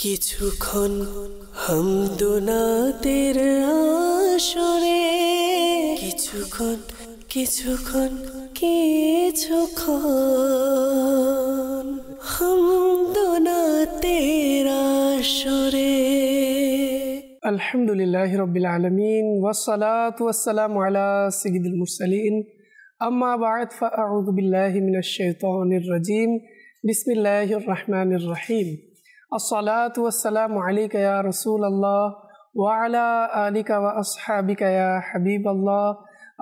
কিছুক্ষণ হামদোনাতের আসরে কিছুক্ষণ কিছুক্ষণ কিছুক্ষণ হামদোনাতের আসরে। আলহামদুলিল্লাহি রাব্বিল আলামিন ওয়াসসালাতু ওয়াসসালামু আলা সাইয়্যিদিল মুরসালিন আম্মা বা'দ ফাআউযু বিল্লাহি মিনাশ শাইতানির রাজীম বিসমিল্লাহির রহমানির রহিম। আসসালাতু ওয়াসসালামু আলাইকা ইয়া রাসূলাল্লাহ ওয়া আলা আলিকা ওয়া আসহাবিকা ইয়া হাবিবাল্লাহ।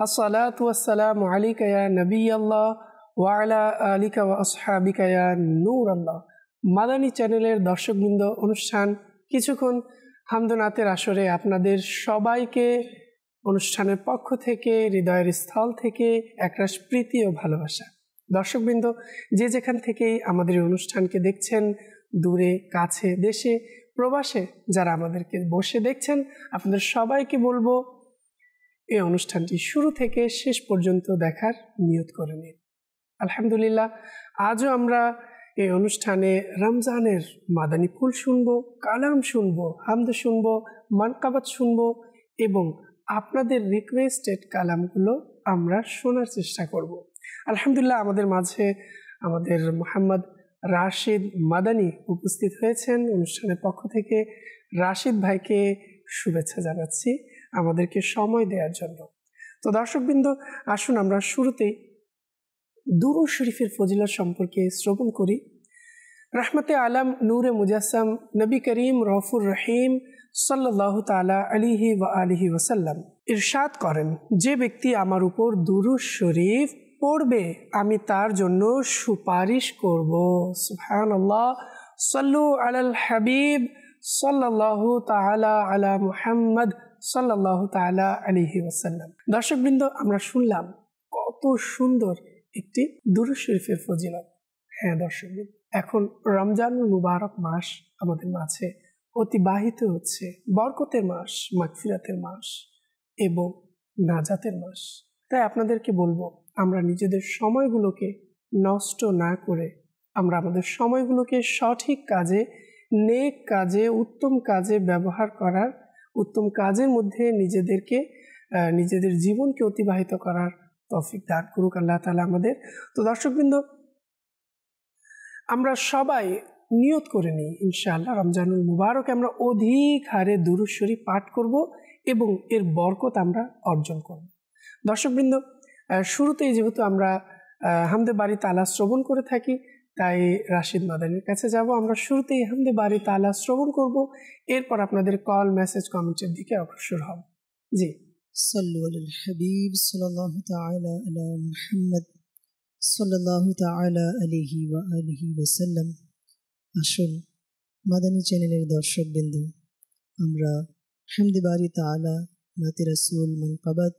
আসসালাতু ওয়াসসালামু আলাইকা ইয়া নবিয়াল্লাহ ওয়া আলা আলিকা ওয়া আসহাবিকা ইয়া নূরাল্লাহ। মাদানী চ্যানেলের দর্শকবৃন্দ, অনুষ্ঠান কিছুক্ষণ হামদোনাতের আসরে আপনাদের সবাইকে অনুষ্ঠানের পক্ষ থেকে, হৃদয়ের স্থল থেকে একরাশ প্রীতি ও ভালোবাসা। দর্শকবৃন্দ, যে যেখান থেকেই আমাদের এই অনুষ্ঠানকে দেখছেন, দূরে কাছে, দেশে প্রবাসে যারা আমাদেরকে বসে দেখছেন, আপনাদের সবাইকে বলবো এই অনুষ্ঠানটি শুরু থেকে শেষ পর্যন্ত দেখার নিয়ত করে নিন। আলহামদুলিল্লাহ, আজও আমরা এই অনুষ্ঠানে রমজানের মাদানী ফুল শুনবো, কালাম শুনবো, হামদ শুনবো, মানকাবাত শুনবো এবং আপনাদের রিকোয়েস্টেড কালামগুলো আমরা শোনার চেষ্টা করব। আলহামদুলিল্লাহ, আমাদের মাঝে আমাদের মোহাম্মদ রাশিদ মাদানী উপস্থিত হয়েছেন। অনুষ্ঠানের পক্ষ থেকে রাশিদ ভাইকে শুভেচ্ছা জানাচ্ছি আমাদেরকে সময় দেওয়ার জন্য। তো দর্শকবৃন্দ, আসুন আমরা শুরুতেই দুরূদ শরীফের ফজিলত সম্পর্কে শ্রবণ করি। রহমতে আলম নূরে মুজাসসাম নবী করিম রউফুর রহিম সাল্লাল্লাহু তাআলা আলাইহি ওয়া আলিহি ওয়াসাল্লাম ইরশাদ করেন, যে ব্যক্তি আমার উপর দুরূদ শরীফ পড়বে আমি তার জন্য সুপারিশ করব। সুবহানাল্লাহ। সাল্লু আলাল হাবিব সাল্লাল্লাহু তাআলা আলা মুহাম্মদ সাল্লাল্লাহু তাআলা আলাইহি ওয়াসাল্লাম। দর্শকবৃন্দ, আমরা শুনলাম কত সুন্দর একটি দুরূদ শরীফের ফজিলত। হ্যাঁ দর্শকবৃন্দ, এখন রমজানুল মুবারক মাস আমাদের মাঝে অতিবাহিত হচ্ছে, বরকতের মাস, মাগফিরাতের মাস এবং নাজাতের মাস। তাই আপনাদেরকে বলবো, আমরা নিজেদের সময়গুলোকে নষ্ট না করে আমরা আমাদের সময়গুলোকে সঠিক কাজে, নেক কাজে, উত্তম কাজে ব্যবহার করার, উত্তম কাজের মধ্যে নিজেদের জীবনকে অতিবাহিত করার তৌফিক দান করুক আল্লাহ তাআলা আমাদের। তো দর্শকবৃন্দ, আমরা সবাই নিয়ত করে নিই, ইনশাআল্লাহ রমজানুল মুবারক আমরা অধিক হারে দুরূদ শরীফ পাঠ করব এবং এর বরকত আমরা অর্জন করব। দর্শকবৃন্দ, শুরুতেই যেহেতু আমরা হামদে বারি তাআলা শ্রবণ করে থাকি, তাই রাশিদ মাদানীর কাছে যাব। আমরা শুরুতেই হামদে বারি তাআলা শ্রবণ করব, এরপর আপনাদের কল, মেসেজ, কমেন্টের দিকে অগ্রসর হব। জি, সাল্লু আলাল হাবিব সাল্লাল্লাহু তাআলা আলা মুহাম্মদ সাল্লাল্লাহু তাআলা আলাইহি ওয়া আলিহি ওয়াসাল্লাম। আসুন মাদানী চ্যানেলের দর্শকবৃন্দ, আমরা হামদে বারি তাআলা, নাতে রাসূল, মানকাবাত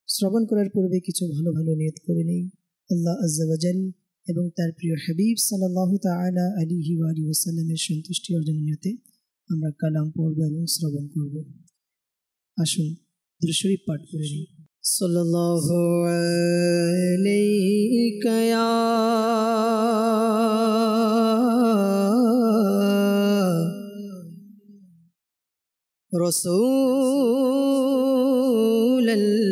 শ্রবণ করার পূর্বে কিছু ভালো ভালো নিয়ত করে নেই। আল্লাহ আজ্জা ওয়া জাল এবং তার প্রিয় হাবিব সাল্লাল্লাহু তাআলা আলাইহি ওয়া আলিহি ওয়াসাল্লামের সন্তুষ্টি অর্জনের নিয়তে আমরা কালাম পড়ব এবং শ্রবণ করব। আসুন দুরূদ শরীফ পাঠ করে নিই। সাল্লাল্লাহু আলাইকা ইয়া রাসূলুল্লাহ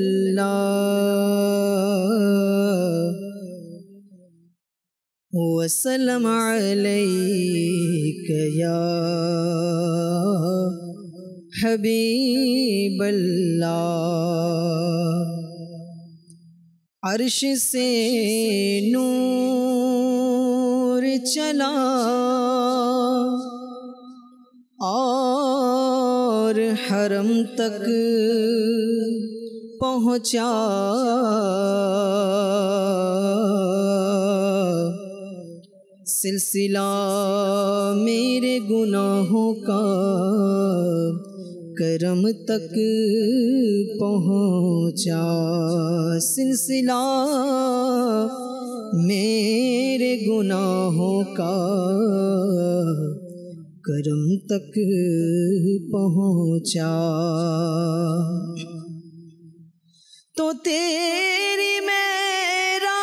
ওয়া সাল্লাম আলাইকা ইয়া हबीबल्लाह। अर्श से नूर चला और हरम तक पहुँचा, सिलसिला मेरे गुनाहों का करम तक पहुँचा, सिलसिला मेरे गुनाहों का करम तक पहुँचा। तो तेरी मेरा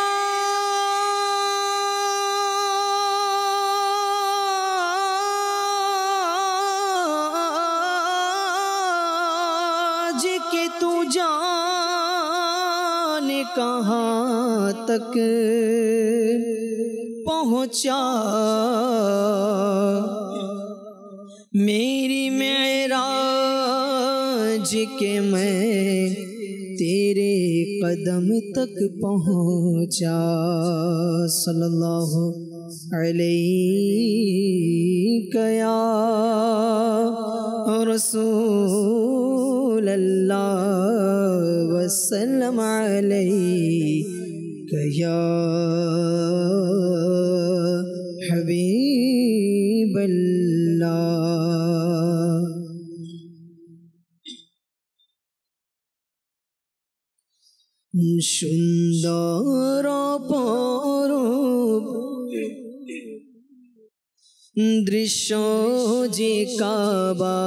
आज के तू जाने कहाँ तक पहुँचा, मेरी मेराज के मैं तेरे कदम तक पहुँचा। सल्लल्लाहु अलैहि या रसूल अल्लाह वसल्लम अलैहि या हबीब अल्लाह। सुंदर अपरूप दृश्य जे काবার,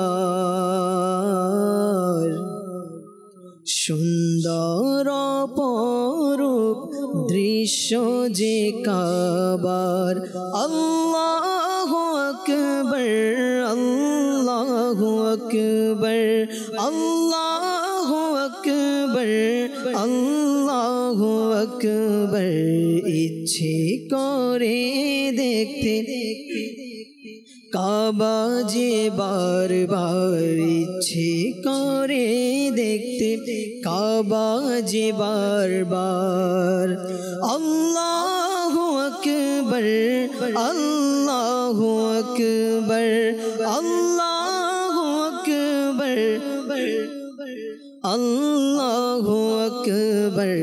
সুন্দর অপরূপ দৃশ্য যে কাবার। আল্লাহু আকবার, আল্লাহু আকবার, আল্লাহু আকবার, আল্লাহু আকবার। ইচ্ছে করে দেখতে কাবা যে বারবার, ইচ্ছে করে দেখতে কাবা যে বারবার। আল্লাহু আকবার, আল্লাহু আকবার, আল্লাহু আকবার, আল্লাহু আকবার।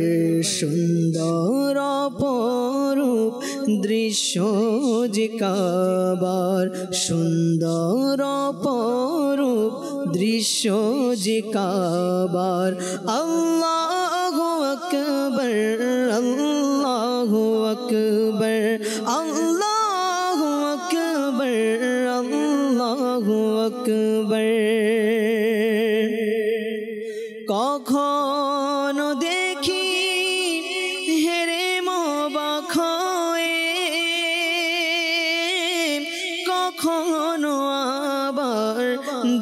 সুন্দর অপরূপ দৃশ্য যে কাবার, সুন্দর অপরূপ দৃশ্য যে কাবার। আল্লাহু আকবার, আল্লাহু আকবার, আল্লাহু আকবার, আল্লাহু আকবার। কখনো দেখি হেরে অবাক হয়ে, কখনো আবার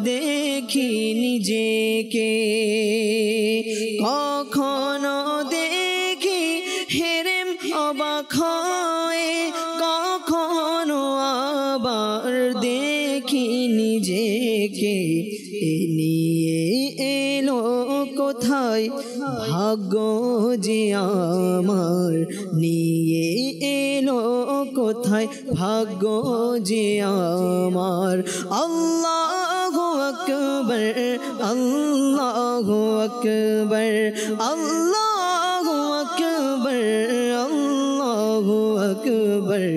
দেখি নিজেকে, কখনো দেখি হেরে অবাক হয়ে, কখনো আবার দেখি নিজেকে। এ নিয়ে এলো কোথায় ভাগ্য যে আমার, নিয়ে এলো কোথায় ভাগ্য যে আমার। আল্লাহু আকবার, আল্লাহু আকবার, আল্লাহু আকবার, আল্লাহু আকবার।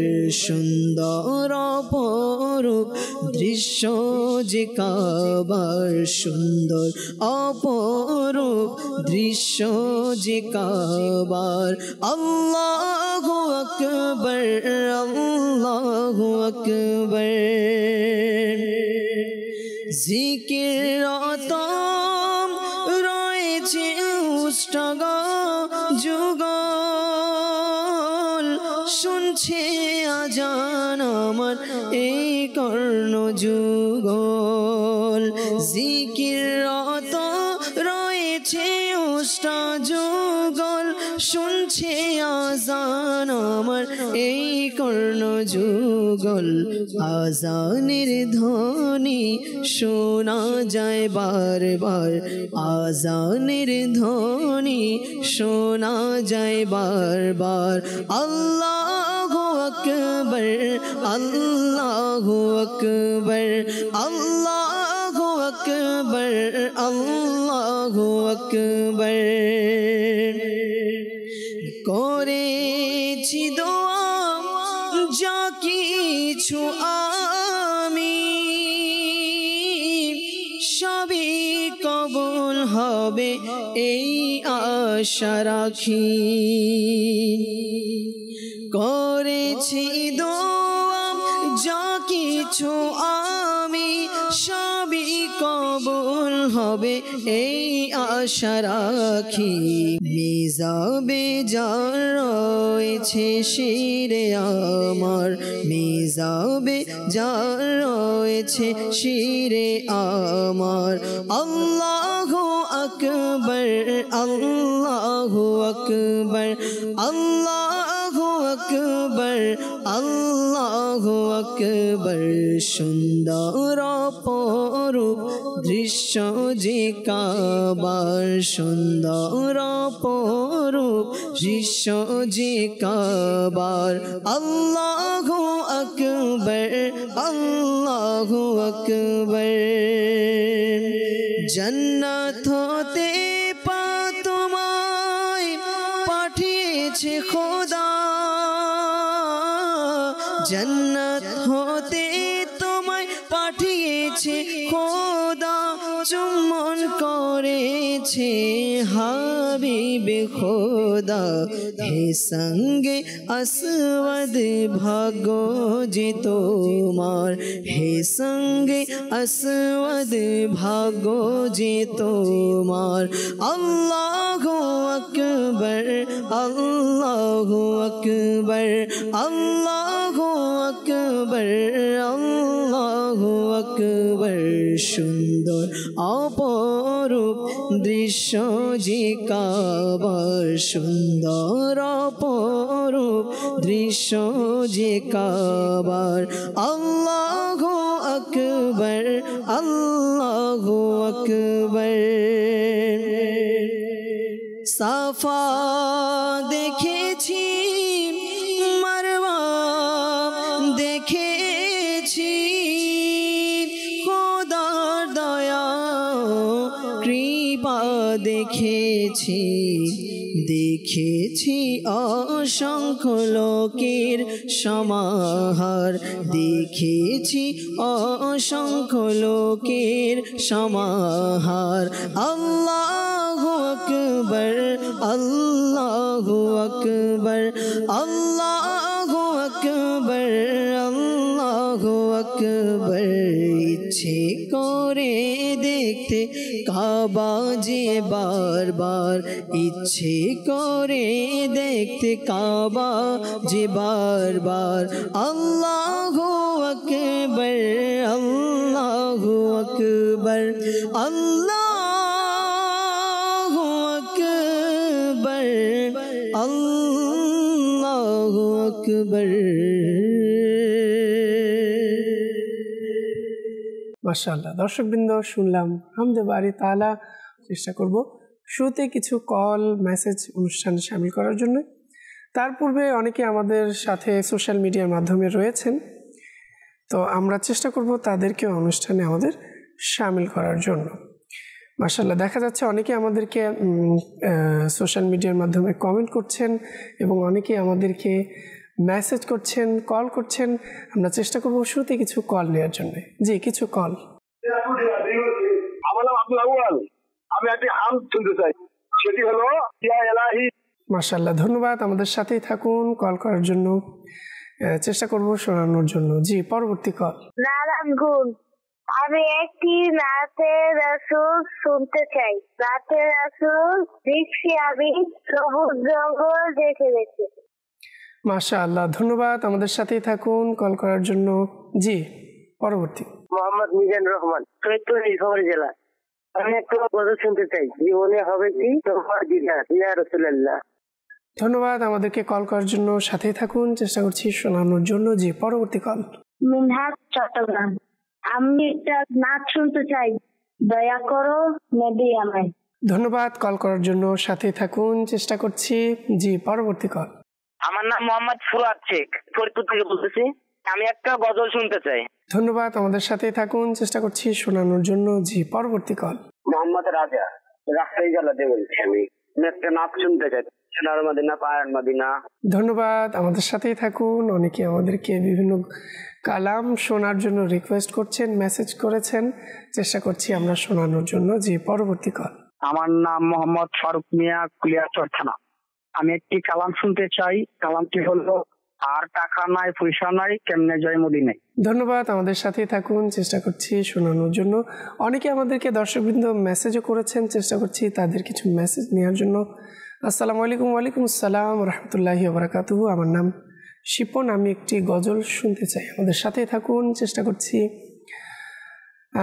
সুন্দর অপরূপ দৃশ্য যে কাবার, সুন্দর অপরূপ দৃশ্য যে কাবার। আল্লাহু আকবার, আল্লাহু আকবার। জিকিররত রয়েছে উষ্টগ যুগল, শুনছে আজান আমার এই কর্ণ যুগল। জিকিররত রয়েছে উষ্টা যুগল, শুনছে আজান আমার এই কর্ণ যুগল। আজানের ধ্বনি শোনা যায় বারবার, আজানের ধ্বনি শোনা যায় বারবার। আল্লাহু আকবার, আল্লাহু আকবার, আল্লাহু আকবার, আল্লাহু আকবার। করেছি দোয়া যা কিছু আমি, সবই কবুল হবে এই আশা রাখি। করেছি দোয়া যা কিছু আমি, সবই কবুল হবে এই আশা রাখি। মিজাবে যার রয়েছে শিরে আমার, মিজাবে যার রয়েছে শিরে আমার। আল্লাহু আকবার আল্লাহু আকবার আল্লাহু আকবার আল্লাহু আকবার সুন্দর অপরূপ দৃশ্য যে কাবার সুন্দর অপরূপ দৃশ্য যে কাবার আল্লাহু আকবার আল্লাহু আকবার জান্নাত হতে তোমায় পাঠিয়েছে খোদা জান্নাত হতে তোমায় পাঠিয়েছে খোদা চুম্বন করেছে হাবিবে খোদা হে সঙ্গে আসওয়াদ ভাগ্য যে তোমার হে সঙ্গে আসওয়াদ ভাগ্য যে তোমার আল্লাহু আকবার আল্লাহু আকবার আল্লাহু আকবার আল্লাহু আকবার সুন্দর অপরূপ দৃশ্য যে কাবার সুন্দর অপরূপ দৃশ্য যে কাবার আল্লাহু আকবার আল্লাহু আকবার সাফা দেখেছি মারওয়া দেখেছি খোদার দয়া কৃপা দেখেছি দেখেছি অসংখ্য লোকের সমাহার দেখেছি অসংখ্য লোকের সমাহার আল্লাহু আকবার আল্লাহু আকবার আল্লাহু আকবার আল্লাহু আকবার ইচ্ছে করে দেখতে কাবা যে বারবার ইচ্ছে করে দেখতে কাবা যে বারবার আল্লাহু আকবার আল্লাহু আকবার আল্লাহু আকবার আল্লাহু আকবার মাশাআল্লাহ। দর্শকবৃন্দ, শুনলাম হামদে বারি তাআলা। চেষ্টা করব শুরুতে কিছু কল মেসেজ অনুষ্ঠানে শামিল করার জন্য। তার পূর্বে অনেকে আমাদের সাথে সোশ্যাল মিডিয়ার মাধ্যমে রয়েছেন, তো আমরা চেষ্টা করব তাদেরকে অনুষ্ঠানে আমাদের শামিল করার জন্য। মাশাআল্লাহ, দেখা যাচ্ছে অনেকে আমাদেরকে সোশ্যাল মিডিয়ার মাধ্যমে কমেন্ট করছেন এবং অনেকে আমাদেরকে মেসেজ করছেন, কল করছেন। আমরা চেষ্টা করব শুরুতে কিছু কল নেওয়ার জন্য। জি, কিছু কল। আমার নাম আব্দুল আউয়াল, আমি একটি হামদ শুনতে চাই, সেটি হলো ইয়া ইলাহি। মাশাআল্লাহ, ধন্যবাদ। আমাদের সাথেই থাকুন, কল করার জন্য চেষ্টা করব শোনানোর জন্য। জি, পরবর্তী কল। নারায়ণগঞ্জ, আমি একটি নাতে রাসূল শুনতে চাই। নাতে রাসূল দেখছি আমি সবুজ জঙ্গল দেখে দেখে। মাশাআল্লাহ, ধন্যবাদ। আমাদের সাথেই থাকুন, কল করার জন্য। জি, পরবর্তী। মোহাম্মদ মিজানুর রহমান, সৈয়দপুর নীলফামারী জেলা। আমি একটু গজল শুনতে চাই, জীবনে হবে কি তোমার দিদার ইয়া রাসূলুল্লাহ। ধন্যবাদ আমাদেরকে কল করার জন্য। সাথেই থাকুন, চেষ্টা করছি শোনানোর জন্য। জি, পরবর্তী কল। মিনহাজ, চট্টগ্রাম, আমি একটা নাচ শুনতে চাই, দয়া করো নবী আমায়। ধন্যবাদ কল করার জন্য। সাথেই থাকুন, চেষ্টা করছি। জি, পরবর্তী কল। আমার নাম মোহাম্মদ ফুরাদ শেখ, ফরিদপুর থেকে বলতেছি। আমি একটা গজল শুনতে চাই। ধন্যবাদ, আমাদের সাথেই থাকুন, চেষ্টা করছি শোনানোর জন্য। জি, পরবর্তী কল। মোহাম্মদ রাজা, রাজশাহী জেলাতে বলছি। আমি একটা নাচ শুনতে চাই, সোনার মদিনা পাহাড় মদিনা। ধন্যবাদ, আমাদের সাথেই থাকুন। অনেকে আমাদেরকে বিভিন্ন কালাম শোনার জন্য রিকোয়েস্ট করছেন, মেসেজ করেছেন। চেষ্টা করছি আমরা শোনানোর জন্য। জি, পরবর্তী কল। আমার নাম মোহাম্মদ ফারুক মিয়া, কুলিয়াচর থানা। আমি একটি কালাম শুনতে চাই। কালামটি হলো আর টাকা নাই পয়সা নাই কেমনে জয় মদিনায়। ধন্যবাদ, আমাদের সাথেই থাকুন, চেষ্টা করছি শোনানোর জন্য। অনেকে আমাদেরকে দর্শকবৃন্দ মেসেজও করেছেন, চেষ্টা করছি তাদের কিছু মেসেজ নেওয়ার জন্য। আসসালামু আলাইকুম। ওয়ালাইকুম আসসালাম রহমতুল্লাহি ওয়া বারাকাতুহু। আমার নাম শিপন, আমি একটি গজল শুনতে চাই। আমাদের সাথেই থাকুন, চেষ্টা করছি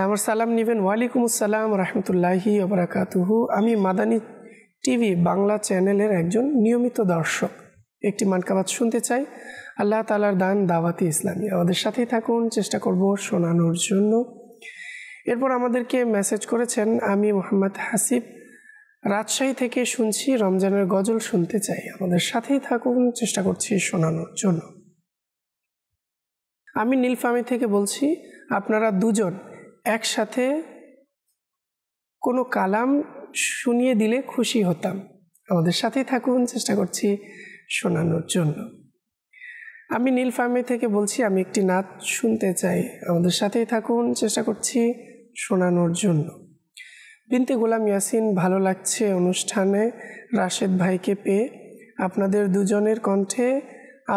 আমার সালাম নেবেন। ওয়ালাইকুম আসসালাম রহমতুল্লাহি ওবরাকাতুহু। আমি মাদানী টিভি বাংলা চ্যানেলের একজন নিয়মিত দর্শক, একটি মানকাবাত শুনতে চাই। আল্লাহ তাআলার দান দাওয়াতি ইসলামী, আমাদের সাথেই থাকুন, চেষ্টা করব শোনানোর জন্য। এরপর আমাদেরকে মেসেজ করেছেন, আমি মোহাম্মদ হাসিব রাজশাহী থেকে শুনছি, রমজানের গজল শুনতে চাই, আমাদের সাথেই থাকুন, চেষ্টা করছি শোনানোর জন্য। আমি নীলফামি থেকে বলছি, আপনারা দুজন একসাথে কোনো কালাম শুনিয়ে দিলে খুশি হতাম, আমাদের সাথেই থাকুন, চেষ্টা করছি শোনানোর জন্য। আমি নীলফামি থেকে বলছি, আমি একটি নাচ শুনতে চাই, আমাদের সাথেই থাকুন, চেষ্টা করছি শোনানোর জন্য। বিনতে গোলাম ইয়াসিন, ভালো লাগছে অনুষ্ঠানে রাশেদ ভাইকে পেয়ে, আপনাদের দুজনের কণ্ঠে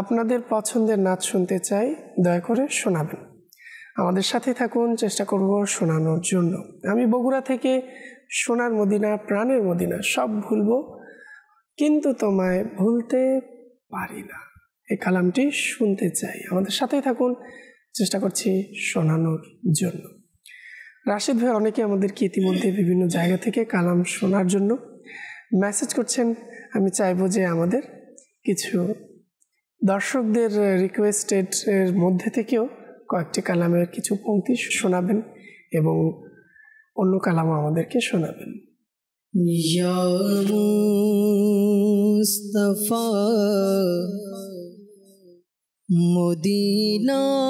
আপনাদের পছন্দের নাচ শুনতে চাই, দয়া করে শোনাবেন, আমাদের সাথে থাকুন, চেষ্টা করব শোনানোর জন্য। আমি বগুড়া থেকে সোনার মদিনা, প্রাণের মদিনা, সব ভুলবো কিন্তু তোমায় ভুলতে পারি না, এই কালামটি শুনতে চাই, আমাদের সাথেই থাকুন, চেষ্টা করছি শোনানোর জন্য। রাশেদ ভাই অনেকে আমাদেরকে ইতিমধ্যে বিভিন্ন জায়গা থেকে কালাম শোনার জন্য মেসেজ করছেন। আমি চাইবো যে আমাদের কিছু দর্শকদের রিকোয়েস্টের মধ্যে থেকেও কয়েকটি কালামের কিছু পংক্তি শোনাবেন এবং অন্য কালামও আমাদেরকে শোনাবেন। ইয়া মুস্তাফা মদিনায়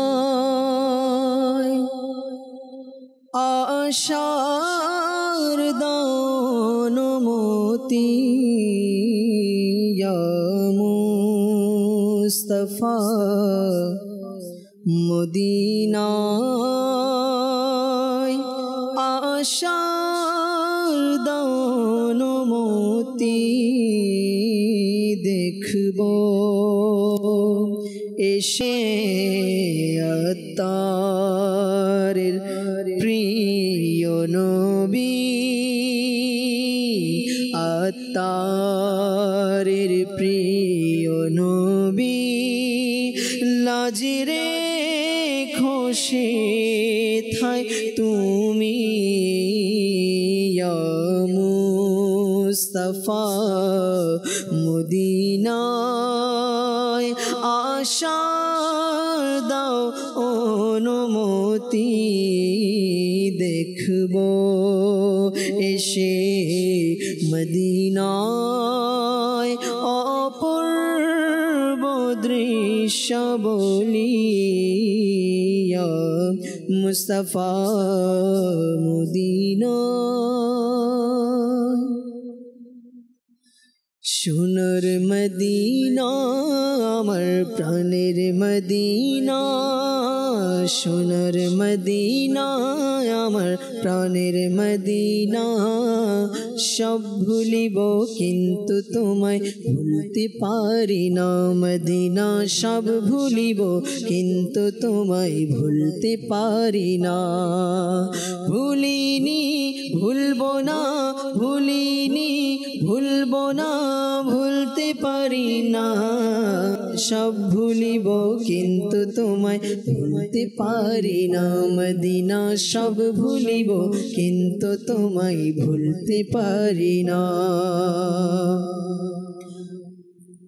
আশার দানমতি, ইয়া মুস্তাফা মদিনায় আশার দানমতি, দেখব এসে আত্মারের প্রিয় নবী, আত্মারের প্রিয় নবী, লাজরে খুশি থাই তুমি, ইয়া মুস্তাফা মদিনায় আশার দাও অনুমতি, দেখব এসে মদিনায় অপূর্ব দৃশ্যাবলী, ইয়া মুস্তাফা মদিনা। সোনার মদিনা আমার প্রাণের মদিনা, সোনার মদিনা আমার প্রাণের মদিনা, সব ভুলিব কিন্তু তোমায় ভুলতে পারি না, মদিনা সব ভুলিব কিন্তু তোমায় ভুলতে পারি না, ভুলিনি ভুলবো না, ভুলিনি ভুলবো না, ভুলতে পারি না, সব ভুলিব কিন্তু তোমায় ভুলতে পারি না, মদিনা সব ভুলিব কিন্তু তোমায় ভুলতে পারি না।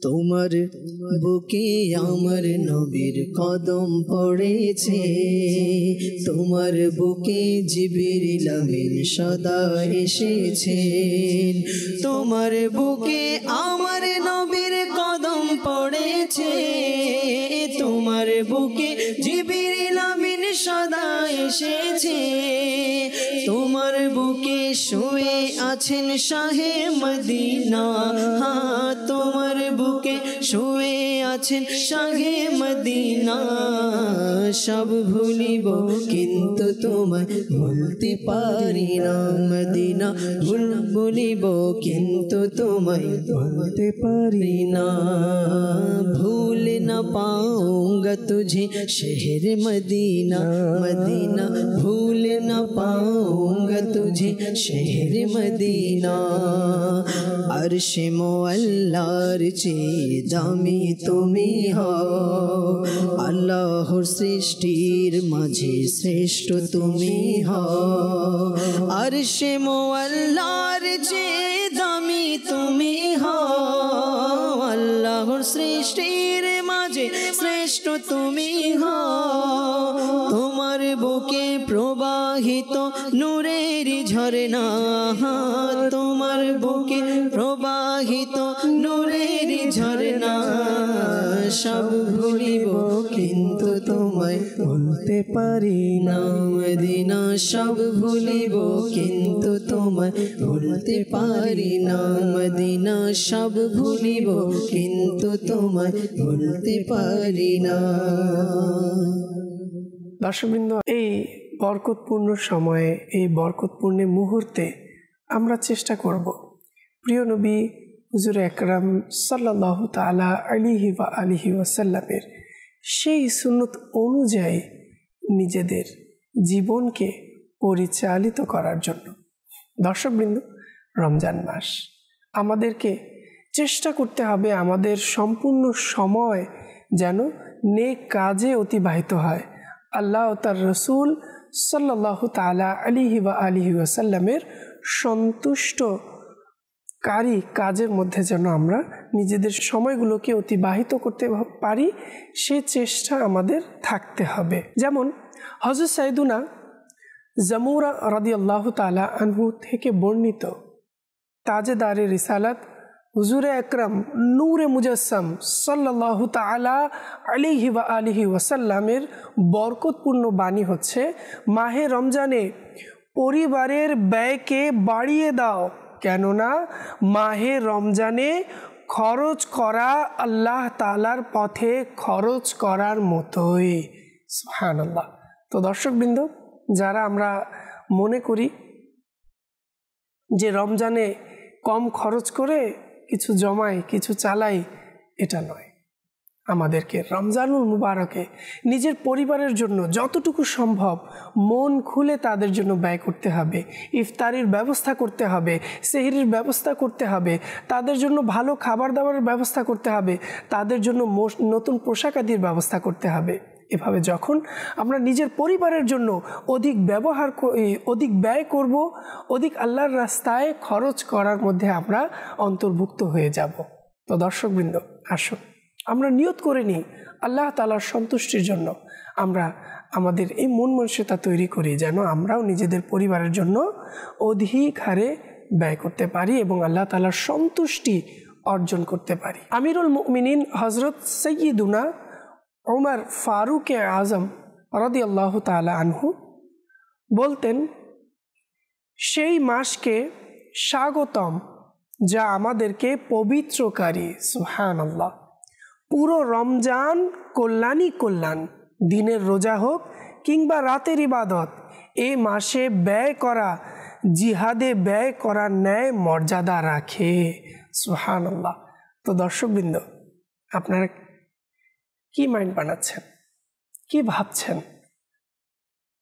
তোমার বুকে আমার নবীর কদম পড়েছে, তোমার বুকে জিবরিল আমিন সদা এসেছেন, তোমার বুকে আমার নবীর কদম পড়েছে, তোমার বুকে জিবরিল আমিন সদা এসেছে, তোমার বুকে শুয়ে আছেন শাহে মদিনা, তোমার বুকে শুয়ে আছেন শাহে মদিনা, সব ভুলিব কিন্তু তোমায় ভুলতে পারি না, মদিনা ভুলিব কিন্তু তোমায় ভুলতে পারি না, ভूल न पाऊंगा तुझे शहर मदीना, मदीना भूल न पाऊंगा तुझे शहर मदीना अर्शे मोअल्लार चे दामी तुमी हो আল্লাহর সৃষ্টির মাঝে শ্রেষ্ঠ তুমি হও আরশে মোয়াল্লার যে দামি তুমি হও আল্লাহর সৃষ্টির মাঝে শ্রেষ্ঠ তুমি হও তোমার বুকে প্রবাহিত নূরের ঝরনা তোমার বুকে প্রবাহিত নূরের ঝরনা সব ভুলিব কিন্তু তোমায় ভুলতে পারি না মদিনা সব ভুলিব কিন্তু তোমায় ভুলতে পারি না মদিনা সব ভুলিব কিন্তু তোমায় ভুলতে পারি না। দর্শকবৃন্দ, এই বরকতপূর্ণ সময়ে, এই বরকতপূর্ণ মুহূর্তে আমরা চেষ্টা করব প্রিয় নবী হুজুর আকরাম সাল্লাল্লাহু তাআলা আলাইহি ওয়াসাল্লামের সেই সুন্নত অনুযায়ী নিজেদের জীবনকে পরিচালিত করার জন্য। দর্শকবৃন্দ, রমজান মাস, আমাদেরকে চেষ্টা করতে হবে আমাদের সম্পূর্ণ সময় যেন নেক কাজে অতিবাহিত হয়। আল্লাহ ও তার রসুল সাল্লাল্লাহু তাআলা আলাইহি ওয়াসাল্লামের সন্তুষ্টকারী কাজের মধ্যে যেন আমরা নিজেদের সময়গুলোকে অতিবাহিত করতে পারি, সে চেষ্টা আমাদের থাকতে হবে। যেমন হযরত সাইয়্যিদুনা জামুরা রাদিয়াল্লাহু তাআলা আনহু থেকে বর্ণিত তাজেদারে রিসালাত হুজুরে আকরাম নূরে মুজাসসাম সাল্লাল্লাহু তাআলা আলাইহি ওয়াসাল্লামের বরকতপূর্ণ বাণী হচ্ছে, মাহে রমজানে পরিবারের ব্যয়কে বাড়িয়ে দাও, কেননা মাহে রমজানে খরচ করা আল্লাহ তাআলার পথে খরচ করার মতোই। সুবহানাল্লাহ। তো দর্শকবৃন্দ, যারা আমরা মনে করি যে রমজানে কম খরচ করে কিছু জমাই, কিছু চালাই, এটা নয়। আমাদেরকে রমজানুল মুবারকে নিজের পরিবারের জন্য যতটুকু সম্ভব মন খুলে তাদের জন্য ব্যয় করতে হবে। ইফতারির ব্যবস্থা করতে হবে, সেহরির ব্যবস্থা করতে হবে, তাদের জন্য ভালো খাবার দাবারের ব্যবস্থা করতে হবে, তাদের জন্য নতুন পোশাক আদির ব্যবস্থা করতে হবে। এভাবে যখন আমরা নিজের পরিবারের জন্য অধিক ব্যয় করব, অধিক আল্লাহর রাস্তায় খরচ করার মধ্যে আমরা অন্তর্ভুক্ত হয়ে যাব। তো দর্শকবৃন্দ, আসুন আমরা নিয়ত করে নিই আল্লাহ তাআলার সন্তুষ্টির জন্য আমরা আমাদের এই মন মানসিকতা তৈরি করি যেন আমরাও নিজেদের পরিবারের জন্য অধিক হারে ব্যয় করতে পারি এবং আল্লাহ তাআলার সন্তুষ্টি অর্জন করতে পারি। আমিরুল মুমিনিন হযরত সাইয়্যিদুনা ওমর ফারুক আজম রাদিয়াল্লাহু তাআলা আনহু বলতেন, সেই মাসকে স্বাগতম যা আমাদেরকে পবিত্রকারী। সুবহানাল্লাহ। পুরো রমজান কল্যাণই কল্যাণ, দিনের রোজা হোক কিংবা রাতের ইবাদত, এই মাসে ব্যয় করা জিহাদে ব্যয় করার ন্যায় মর্যাদা রাখে। সুবহানাল্লাহ। তো দর্শকবৃন্দ, আপনারা কি মাইন্ড বানাচ্ছেন, কি ভাবছেন?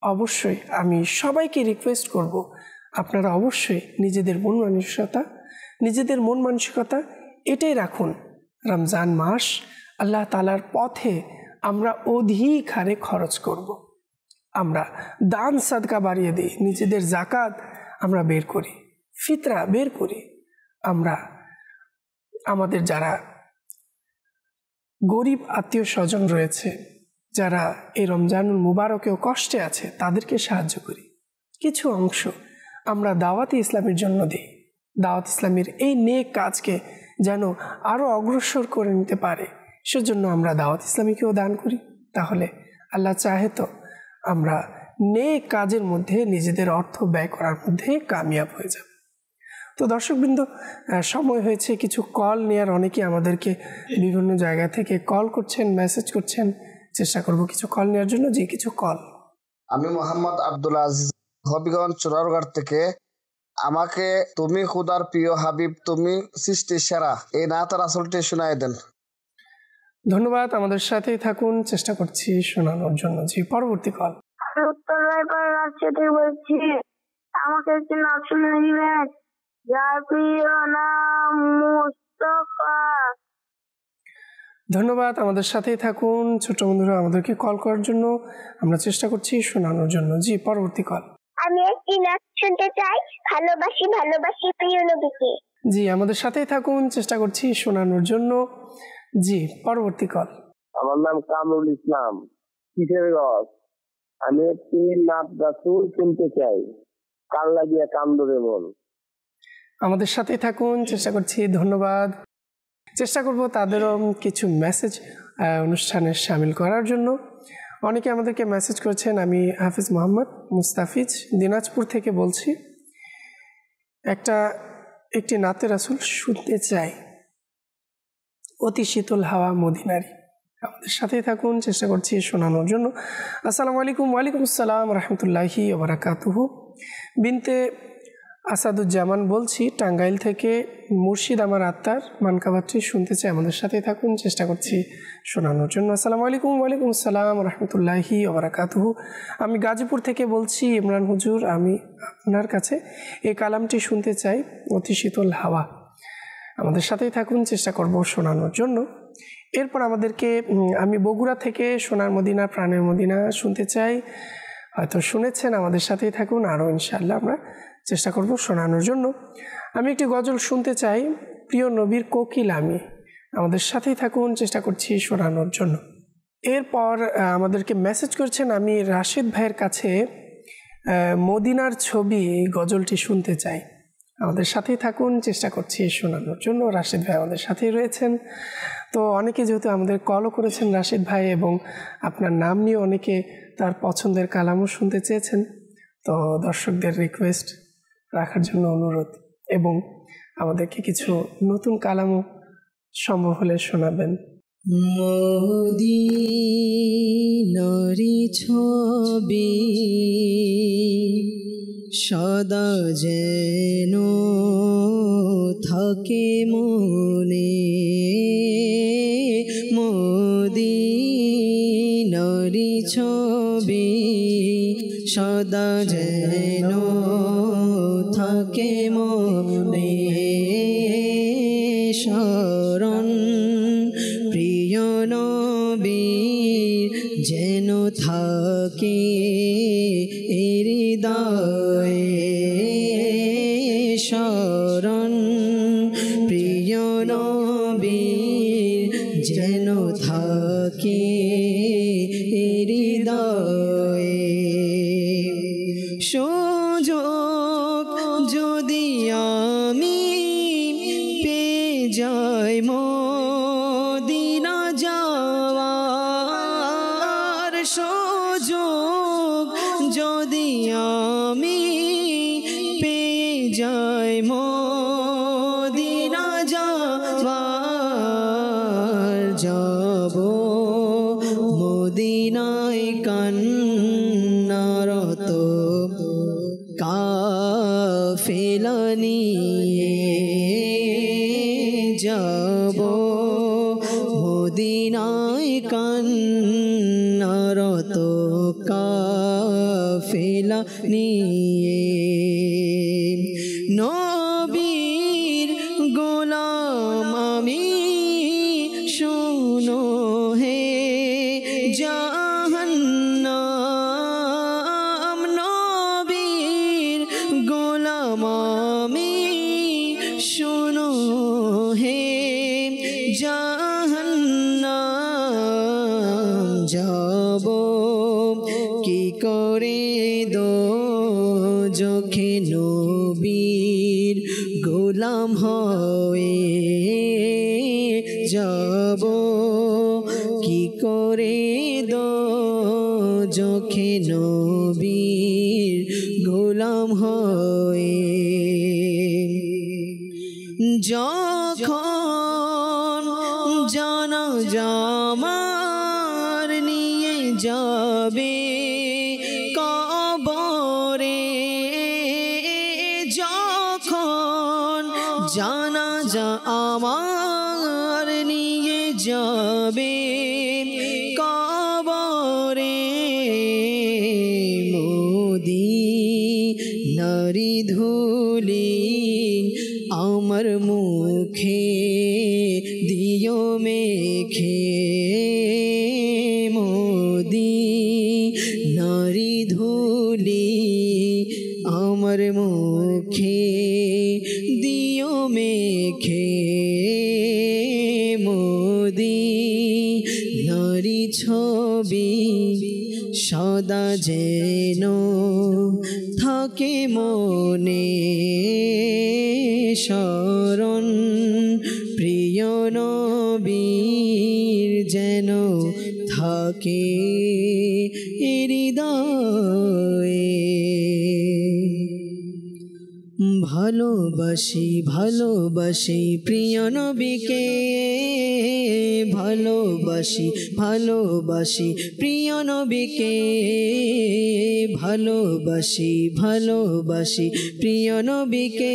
অবশ্যই আমি সবাইকে রিকোয়েস্ট করব, আপনারা অবশ্যই নিজেদের মন মানসিকতা এটাই রাখুন, রমজান মাস আল্লাহ তাআলার পথে আমরা অধিক হারে খরচ করব। আমরা দান সাদকা বাড়িয়ে দিই, নিজেদের জাকাত আমরা বের করি, ফিতরা বের করি, আমরা আমাদের যারা গরিব আত্মীয় স্বজন রয়েছে, যারা এই রমজানুল মুবারকেও কষ্টে আছে, তাদেরকে সাহায্য করি। কিছু অংশ আমরা দাওয়াতে ইসলামের জন্য দিই, দাওয়াত ইসলামের এই নেক কাজকে যেন আরও অগ্রসর করে নিতে পারে, সেজন্য আমরা দাওয়াত ইসলামীকেও দান করি। তাহলে আল্লাহ চাহে তো আমরা নেক কাজের মধ্যে নিজেদের অর্থ ব্যয় করার মধ্যে কামিয়াব হয়ে যাব। তো দর্শকবৃন্দ, সময় হয়েছে কিছু কল নেওয়ার। অনেকে আমাদেরকে বিভিন্ন জায়গা থেকে কল করছেন, মেসেজ করছেন, চেষ্টা করব কিছু কল নেওয়ার জন্য। যে কিছু কল। আমি মোহাম্মদ আব্দুল আজিজ, হবিগঞ্জ চুরারগড় থেকে। আমাকে তুমি খুদার প্রিয় হাবিব, তুমি সৃষ্টির সেরা, এই নাতের আসলটি শোনায় দেন। ধন্যবাদ, আমাদের সাথেই থাকুন, চেষ্টা করছি শোনানোর জন্য। জি, পরবর্তী কল। উত্তর রায়পুর রাজশাহী বলছি। আমাকে একটু নাম শুনে দিবেন। যার প্রিয় নাম মুস্তাফা। ধন্যবাদ, আমাদের সাথেই থাকুন। ছোট বন্ধুরা আমাদেরকে কল করার জন্য, আমরা চেষ্টা করছি শোনানোর জন্য। জি, পরবর্তী কল। আমি একটি নাচ শুনতে চাই, ভালোবাসি ভালোবাসি প্রিয় নবীকে। জি, আমাদের সাথেই থাকুন, চেষ্টা করছি শোনানোর জন্য। জি, পরবর্তী কল। আমার নাম কামরুল ইসলাম, কিশোরগঞ্জ। আমি একটি নাচ গান শুনতে চাই, কাল লাগিয়া কান্দরে মন। আমাদের সাথেই থাকুন, চেষ্টা করছি। ধন্যবাদ। চেষ্টা করব তাদেরও কিছু মেসেজ অনুষ্ঠানে সামিল করার জন্য। অনেকে আমাদেরকে মেসেজ করেছেন। আমি হাফিজ মোহাম্মদ মুস্তাফিজ দিনাজপুর থেকে বলছি। একটি নাতে রাসূল শুনতে চাই, অতি শীতল হাওয়া মদিনারি। আমাদের সাথেই থাকুন, চেষ্টা করছি শোনানোর জন্য। আসসালামু আলাইকুম। ওয়ালাইকুম আসসালাম রহমতুল্লাহি ওয়া বারাকাতুহু। বিনতে আসাদুজ্জামান বলছি টাঙ্গাইল থেকে। মুর্শিদ আমার আত্মার মানকাবাত্রী শুনতে চাই। আমাদের সাথেই থাকুন, চেষ্টা করছি শোনানোর জন্য। আসসালামু আলাইকুম। ওয়ালাইকুম আসসালাম রহমতুল্লাহি ওয়া বারাকাতুহু। আমি গাজীপুর থেকে বলছি ইমরান হুজুর, আমি আপনার কাছে এই কালামটি শুনতে চাই, অতি শীতল হাওয়া। আমাদের সাথেই থাকুন, চেষ্টা করব শোনানোর জন্য। এরপর আমি বগুড়া থেকে সোনার মদিনা প্রাণের মদিনা শুনতে চাই। হয়তো শুনেছেন, আমাদের সাথেই থাকুন। আরও ইনশাআল্লাহ আমরা চেষ্টা করব শোনানোর জন্য। আমি একটি গজল শুনতে চাই, প্রিয় নবীর কোকিল আমি। আমাদের সাথেই থাকুন, চেষ্টা করছি শোনানোর জন্য। এরপর আমাদেরকে মেসেজ করছেন, আমি রাশেদ ভাইয়ের কাছে মদিনার ছবি গজলটি শুনতে চাই। আমাদের সাথেই থাকুন, চেষ্টা করছি শোনানোর জন্য। রাশেদ ভাই আমাদের সাথেই রয়েছেন। তো অনেকে যেহেতু আমাদের কলও করেছেন রাশেদ ভাই, এবং আপনার নাম নিয়ে অনেকে তার পছন্দের কালামও শুনতে চেয়েছেন, তো দর্শকদের রিকোয়েস্ট রাখার জন্য অনুরোধ, এবং আমাদেরকে কিছু নতুন কালামও সম্ভব হলে শোনাবেন। মদিনারি ছবি সদা যেন থাকে মনে, মদিনারি ছবি সদা যেন থাকে মনে, শরণ প্রিয় নবীর যেন থাকে হৃদয়ে, শরণ প্রিয় নবীর যেন থাকে হৃদয়ে। সুযোগ যদি আমি পেয়ে যাই মদিনা যাওয়ার, সুযোগ যদি আমি পেয়ে যাই মদিনা যাওয়ার, যাব মদিনায় কান্নারত কাফেলা নিয়ে, যাব মদিনায় কান্নারত কাফেলা নিয়ে। নবীর গোলাম আমি শোনো হে জাহান্নাম, নবীর গোলাম আমি শোনো হে জাহান্নাম, যাব কি করে দোজখে নবীর গোলাম হয়ে, যাব কি করে দোজখে নবীর গোলাম হয়ে। যখন জানাজা আমার নিয়ে যাবে কবরে, যখন জানাজা আমার নিয়ে যাবে কবরে, নারী ধুলি আমার মুখে দিও মেখে মোদি নারী ধুলি আমার মুখে দিও মেখে মোদি নারী ছবি সদা যেন থাকে মনে শরণ প্রিয় নবীর যেন থাকে হৃদয়ে ভালোবাসি ভালোবাসি প্রিয় নবীকে ভালোবাসি ভালোবাসি প্রিয় নবীকে ভালোবাসি ভালোবাসি প্রিয় নবীকে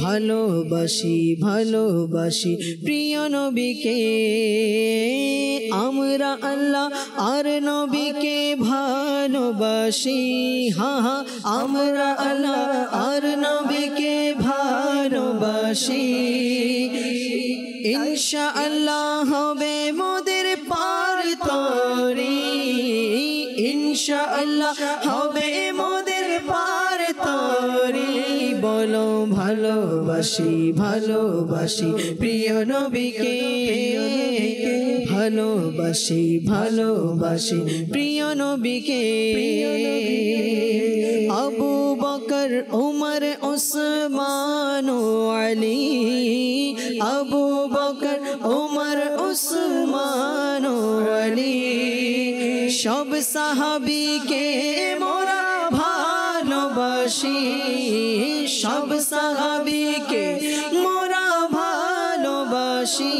ভালোবাসি ভালোবাসি প্রিয় নবীকে আমরা আল্লাহ আর নবীকে ভালোবাসি হা হা আমরা আল্লাহ আর নবীকে ভালোবাসি ইনশাআল্লাহ হবে মোদের পার তরি ইনশাআল্লাহ হবে মোদের পার তরি বলো ভালোবাসি ভালোবাসি প্রিয় নবীকে ভালোবাসি ভালোবাসি প্রিয় নবীকে আবু বকর উমর উসমান আলী আবু বকর উমর উসমান আলী সব সাহাবীকে মোরা ভালোবাসি সব সাহাবীকে মোরা ভালোবাসি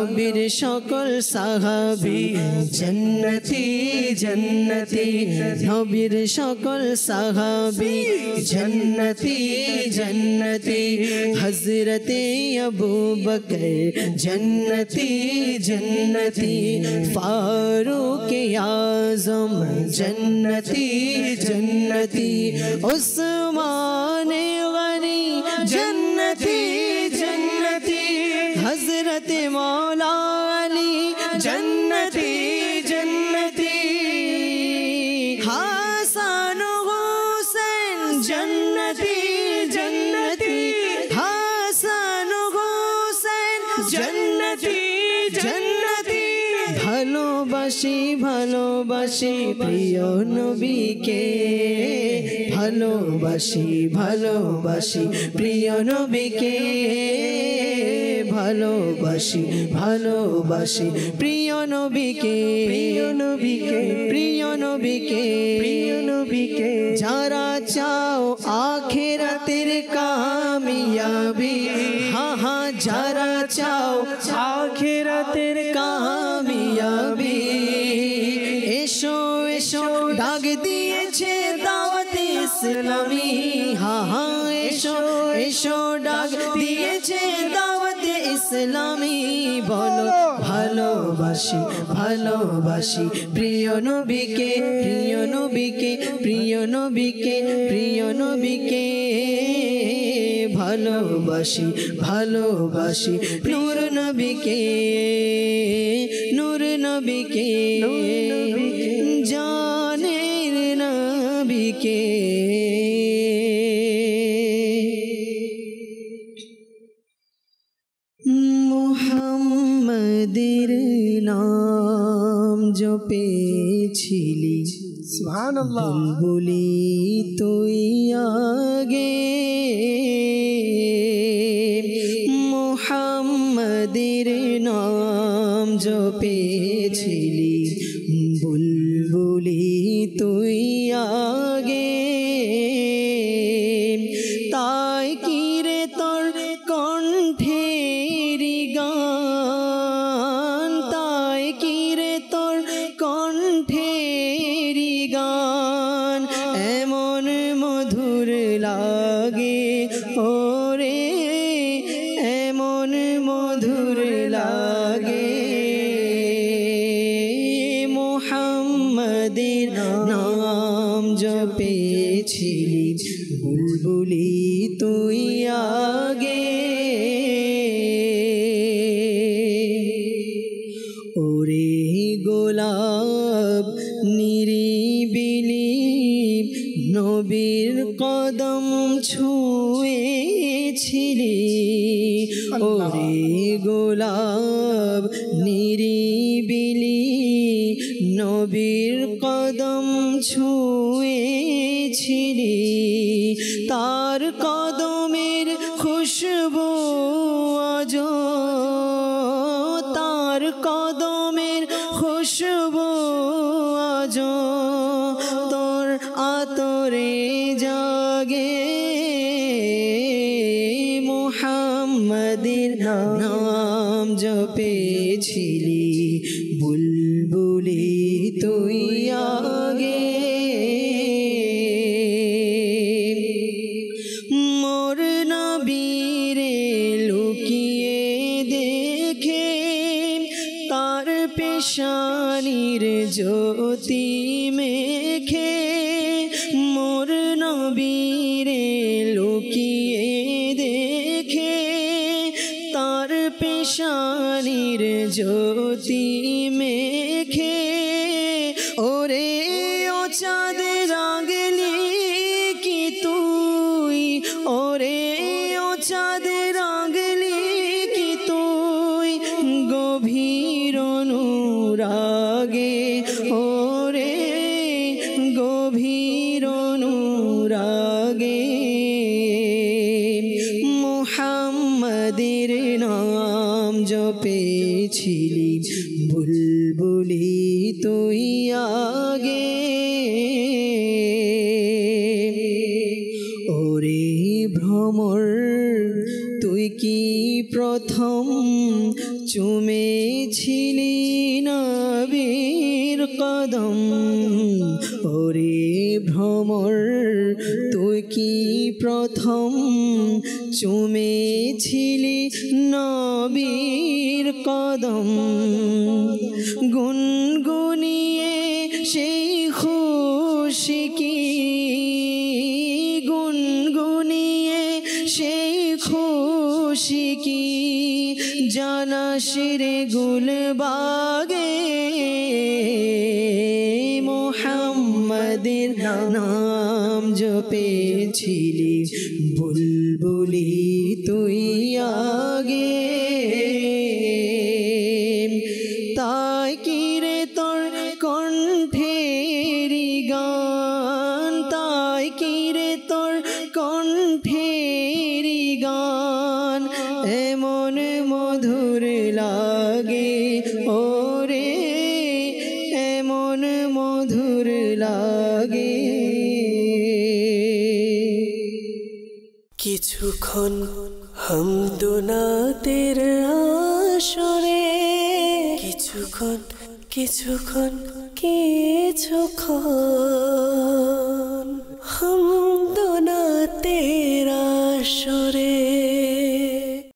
নবীর সকল সাহাবী জান্নতি জান্নতি নবীর সকল সাহাবী জান্নতি জান্নতি হযরতে আবু বকর জান্নতি জান্নতি ফারুক আযম জান্নতি জান্নতি উসমান গনি জান্নতি জান্নতি हजरत मौला अली जन्नती जन्नती हसन हुसैन जन्नती जन्नती हसन हुसैन जन्नती जन्नती ভালোবাসি ভালোবাসি প্রিয় নবীকে ভালোবাসি ভালোবাসি প্রিয় নবীকে ভালোবাসি ভালোবাসি প্রিয় নবীকে প্রিয় নবীকে প্রিয় নবীকে প্রিয় নবীকে যারা চাও আখিরাতের কামিয়াবি হা হা যারা চাও আখিরাতের কামিয়াবি এসো এসো ডাক দিয়েছে দাওয়াত ইসলামী হা হা এসো এসো ডাক দিয়েছে দাওয়াত ইসলামী বলো ভালোবাসি ভালোবাসি প্রিয় নবীকে প্রিয় নবীকে প্রিয় নবীকে প্রিয় নবীকে ভালোবাসি ভালোবাসি নূর নবীকে নূর নবীকে জানের নবীকে মুহাম্মাদের নাম জপেছিলি সুবহানাল্লাহ বলি তুই আগে মুহাম্মাদের নাম জপেছিলি বুলবুলি তুই আগে তাই কি রে তোর কণ্ঠের গান তাই কি রে তোর কণ্ঠের গান এমন মধুর লাগে ওরে এমন মধুর লাগে মুহাম্মাদের নাম জপ জপেছিলি বুলবুলি তুই আগে ওরে গোলাপ নিরিবিলি নবীর কদম ছুঁয়েছিলি ওরে গোলাপ নিরিবিলি নবীর কদম ছুঁয়েছিলি তার কদমের খুশবু আজ তার কদমের খুশবু আজ তোর আতরে জাগে মুহাম্মাদের নাম জপেছিলি বুলবুলি তুই আগে মোর নবীরে লুকিয়ে দেখে তার পেশানির জ্যোতি মেখে মোর নবীরে লুকিয়ে দেখে তার পেশানির জ্যোতি মেখে ওরে ও চাঁদ রাগলি কি তুই ওরে ও চাঁদ রাগলি কি তুই গভীর অনুরাগে ওরে গভীর অনুরাগে মুহাম্মাদের নাম জপেছিলি বুলবুলি তুই আগে ওরে ভ্রমর তুই কি প্রথম চুমেছিলি নবীর কদম ওরে ভ্রমর তুই কি প্রথম চুমেছিলি নবীর কদম গুনগুনিয়ে সেই খুশি কি গুনগুনিয়ে সেই খুশি কি জানাস রে গুলবাগে মুহাম্মাদের নাম জপেছিলি বুলবুলি তুই আগে তাই কি রে তোর কণ্ঠেরি গান তাই কি রে তোর কণ্ঠেরি গান এমন মধুর লাগে ওরে এমন মধুর লাগে কিছুক্ষণ হামদুনাতের আসরে কিছুক্ষণ কিছুক্ষণ কিছুক্ষণ